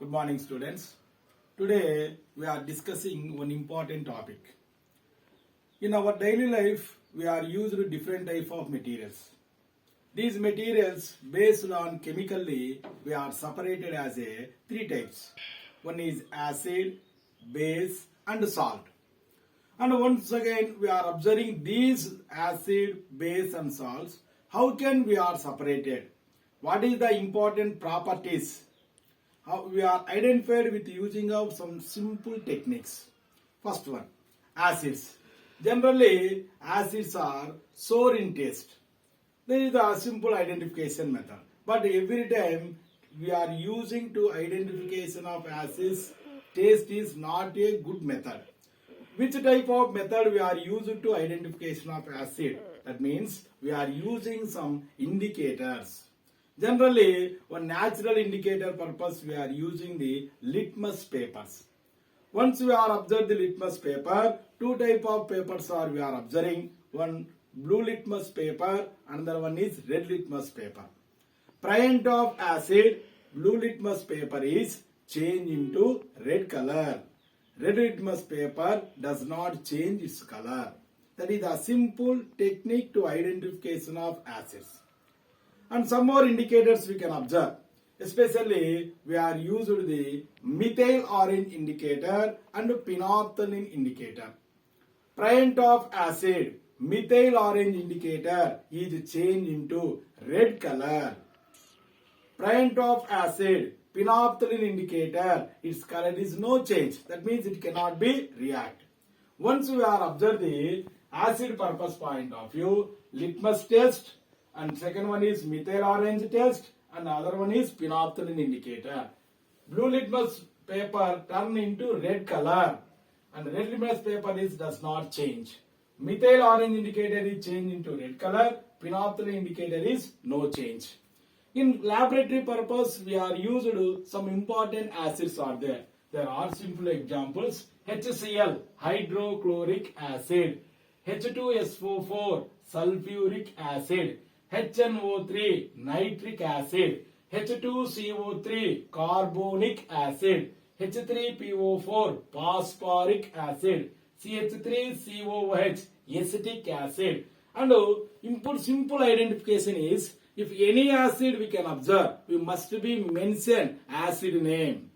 Good morning, students. Today we are discussing one important topic. In our daily life, we are used different type of materials. These materials, based on chemically, we are separated as three types. One is acid, base, and salt. And once again, we are observing these acid, base, and salts. How can we are separated? What is the important properties? How we are identified with using of some simple techniques. First one, acids. Generally, acids are sour in taste. This is a simple identification method. But every time we are using to identification of acids, taste is not a good method. Which type of method we are using to identification of acid? That means we are using some indicators. Generally, one natural indicator purpose we are using the litmus papers. Once we are observed the litmus paper, two type of papers are we are observing. One blue litmus paper, another one is red litmus paper. Priant of acid, blue litmus paper is change into red color. Red litmus paper does not change its color. That is a simple technique to identification of acids. And some more indicators we can observe. Especially we are used the methyl orange indicator and phenolphthalein indicator. Priant of acid, methyl orange indicator is changed into red color. Priant of acid, phenolphthalein indicator, its color is no change. That means it cannot be react. Once we are observe the acid purpose point of view, litmus test, and second one is methyl orange test, and other one is phenolphthalein indicator. Blue litmus paper turn into red color, and red litmus paper does not change. Methyl orange indicator is change into red color, phenolphthalein indicator is no change. In laboratory purpose, we are used some important acids are there. There are simple examples. HCl, hydrochloric acid. H2SO4, sulfuric acid. HNO3, nitric acid. H2CO3, carbonic acid. H3PO4, phosphoric acid. CH3COOH, acetic acid. And simple identification is, if any acid we can observe, we must be mention acid name.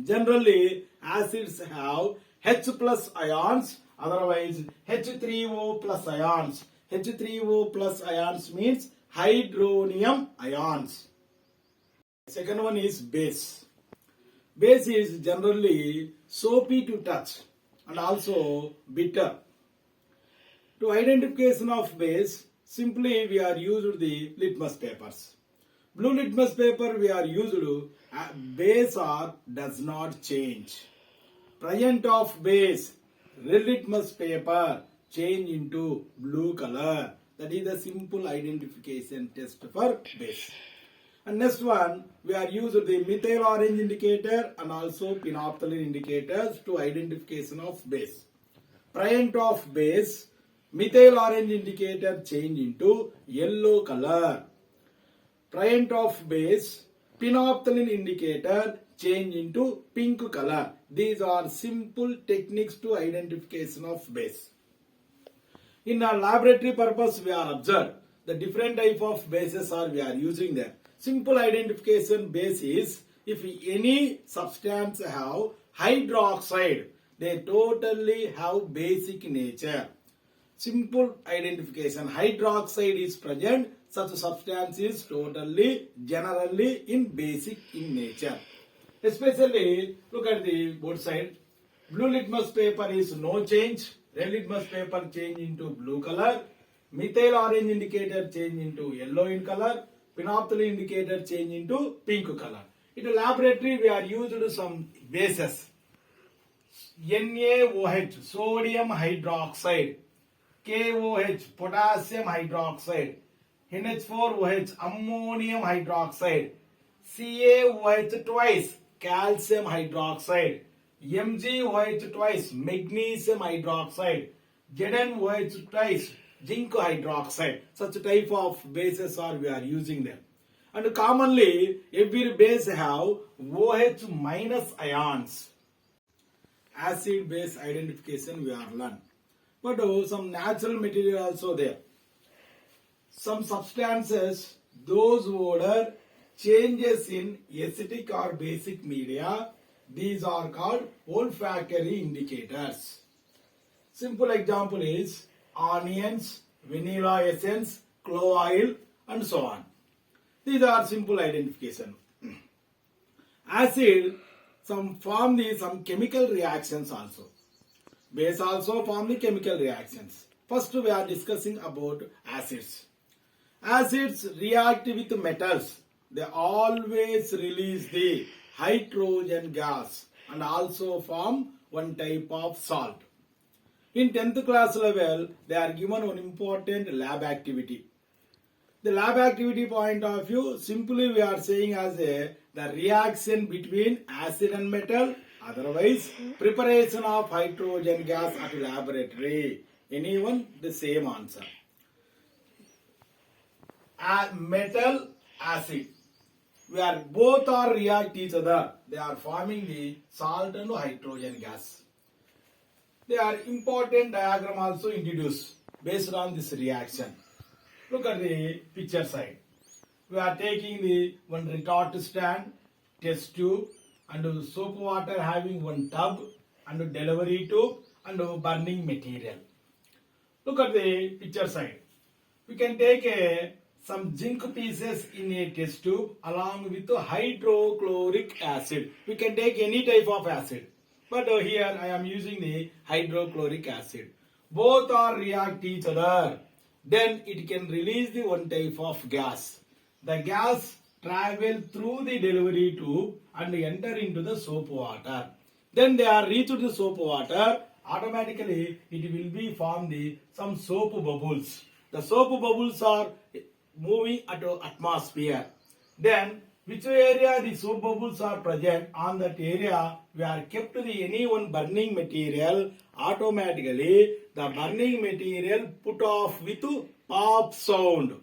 Generally, acids have H plus ions, otherwise H3O plus ions. H3O plus ions means hydronium ions. Second one is base. Base is generally soapy to touch and also bitter. To identification of base, simply we are used the litmus papers. Blue litmus paper we are used base or does not change. Priant of base, red litmus paper change into blue color. That is the simple identification test for base. And next one, we are using the methyl orange indicator and also phenolphthalein indicators to identification of base. Priant of base, methyl orange indicator change into yellow color. Priant of base, phenolphthalein indicator change into pink color. These are simple techniques to identification of base. In a laboratory purpose, we are observed the different type of bases are we are using there. Simple identification base is, if any substance have hydroxide, they totally have basic nature. Simple identification, hydroxide is present, such a substance is totally, generally in basic in nature. Especially, look at the both side. Blue litmus paper is no change. Red litmus paper change into blue color. Methyl orange indicator change into yellow in color. Phenolphthalein indicator change into pink color. In the laboratory, we are used some bases. NaOH, sodium hydroxide. KOH, potassium hydroxide. NH4OH, ammonium hydroxide. CaOH twice, calcium hydroxide. MgOH twice, magnesium hydroxide. ZnOH twice, zinc hydroxide. Such type of bases are we are using them. And commonly every base have OH minus ions. Acid base identification we are learn. But some natural material also there. Some substances, those odor changes in acidic or basic media, these are called olfactory indicators. Simple example is onions, vanilla essence, clove oil and so on. These are simple identification. Acid some chemical reactions also. Base also form the chemical reactions. First we are discussing about acids. Acids react with metals. They always release the hydrogen gas and also form one type of salt. In 10th class level, they are given one important lab activity. The lab activity point of view, simply we are saying as the reaction between acid and metal, otherwise preparation of hydrogen gas at laboratory. Anyone, the same answer. Metal, acid, where both are react each other, they are forming the salt and hydrogen gas. They are important diagram also introduced based on this reaction. Look at the picture side. We are taking the one retort stand, test tube and soap water having one tub and delivery tube and burning material. Look at the picture side. We can take some zinc pieces in a test tube along with hydrochloric acid. We can take any type of acid. But here I am using the hydrochloric acid. Both are react each other. Then it can release the one type of gas. The gas travel through the delivery tube and enter into the soap water. Then they are reached the soap water. Automatically it will be formed some soap bubbles. The soap bubbles are moving at atmosphere. Then which area the soap bubbles are present, on that area we are kept the any one burning material, automatically the burning material put off with pop sound.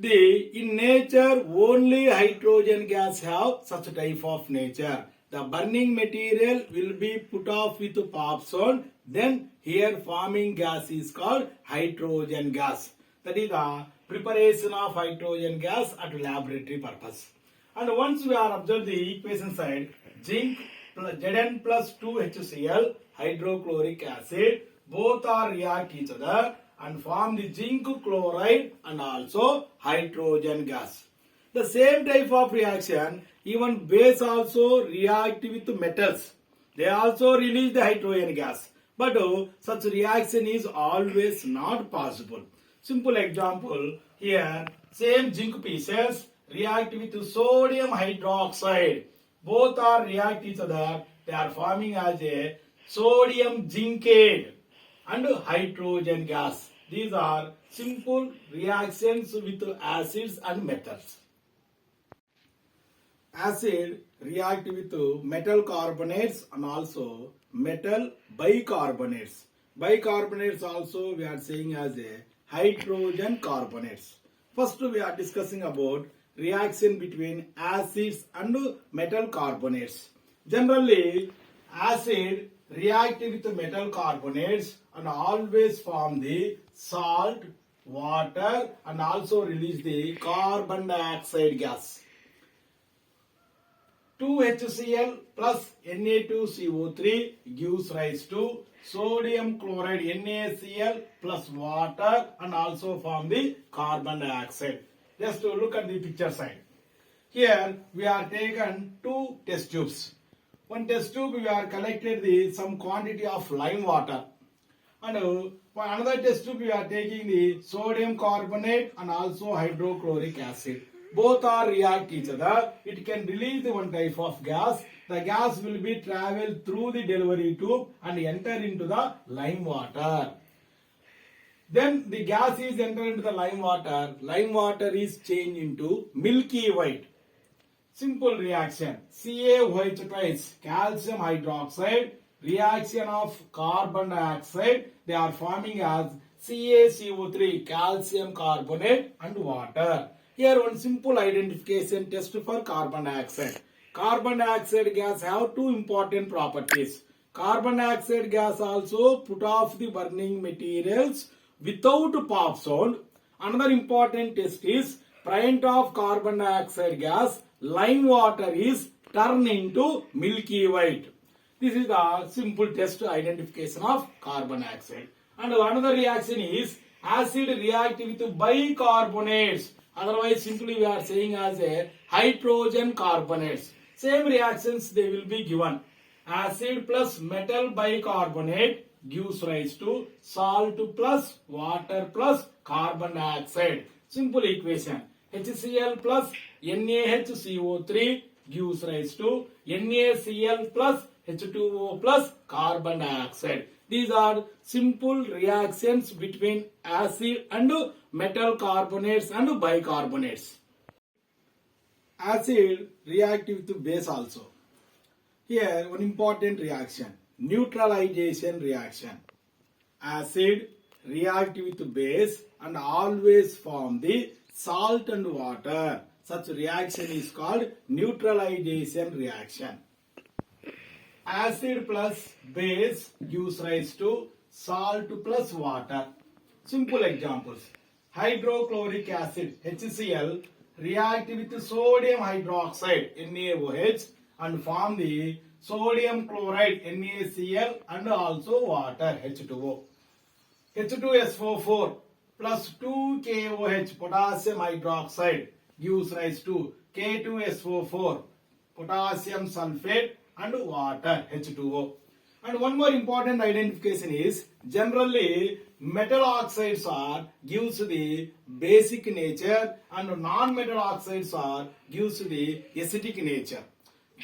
In nature only hydrogen gas have such type of nature. The burning material will be put off with pop sound. Then here forming gas is called hydrogen gas. That is the preparation of hydrogen gas at laboratory purpose. And once we are observe the equation side, zinc Zn plus 2HCl hydrochloric acid, both are react each other and form the zinc chloride and also hydrogen gas. The same type of reaction, even base also react with metals. They also release the hydrogen gas. But such reaction is always not possible. Simple example, here same zinc pieces react with sodium hydroxide. Both are react each other. They are forming as a sodium zincate and hydrogen gas. These are simple reactions with acids and metals. Acid react with metal carbonates and also metal bicarbonates. Bicarbonates also we are saying as a hydrogen carbonates. First we are discussing about reaction between acids and metal carbonates. Generally acid react with metal carbonates and always form the salt, water and also release the carbon dioxide gas. 2HCl plus Na2CO3 gives rise to sodium chloride NaCl plus water and also form the carbon dioxide. Just to look at the picture side. Here we are taken two test tubes. One test tube we are collected some quantity of lime water. And for another test tube we are taking the sodium carbonate and also hydrochloric acid. Both are react each other. It can release the one type of gas. The gas will be travel through the delivery tube and enter into the lime water. Then the gas is enter into the lime water. Lime water is changed into milky white. Simple reaction. CaOH twice calcium hydroxide. Reaction of carbon dioxide. They are forming as CaCO3 calcium carbonate and water. Here one simple identification test for carbon dioxide. Carbon dioxide gas have two important properties. Carbon dioxide gas also put off the burning materials without pop sound. Another important test is present of carbon dioxide gas, lime water is turned into milky white. This is the simple test identification of carbon dioxide. And another reaction is acid react with bicarbonates. Otherwise simply we are saying as a hydrogen carbonates. Same reactions they will be given. Acid plus metal bicarbonate gives rise to salt plus water plus carbon dioxide. Simple equation. HCl plus NaHCO3 gives rise to NaCl plus H2O plus carbon dioxide. These are simple reactions between acid and metal carbonates and bicarbonates. Acid react with base also. Here one important reaction, neutralization reaction. Acid react with base and always form the salt and water. Such reaction is called neutralization reaction. Acid plus base gives rise to salt plus water. Simple examples. Hydrochloric acid HCl react with sodium hydroxide NaOH and form the sodium chloride NaCl and also water H2O. H2SO4 plus 2KOH potassium hydroxide gives rise to K2SO4 potassium sulfate and water H2O. And one more important identification is generally metal oxides are gives the basic nature and non-metal oxides are gives the acidic nature.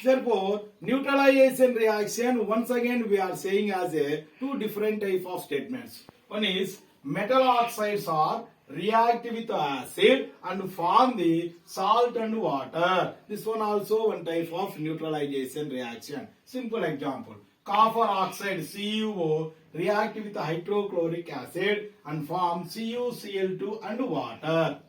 Therefore, neutralization reaction once again we are saying as a two different type of statements. One is metal oxides are react with acid and form the salt and water. This one also one type of neutralization reaction. Simple example. Copper oxide CuO react with hydrochloric acid and form CuCl2 and water.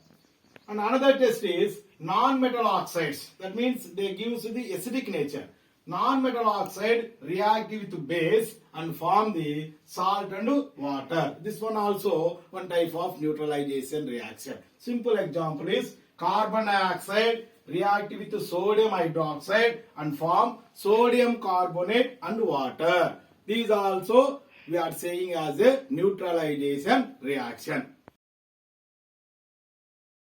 And another test is non-metal oxides. That means they gives the acidic nature. Non-metal oxide react with base and form the salt and water. This one also one type of neutralization reaction. Simple example is carbon dioxide react with sodium hydroxide and form sodium carbonate and water. These also we are saying as a neutralization reaction.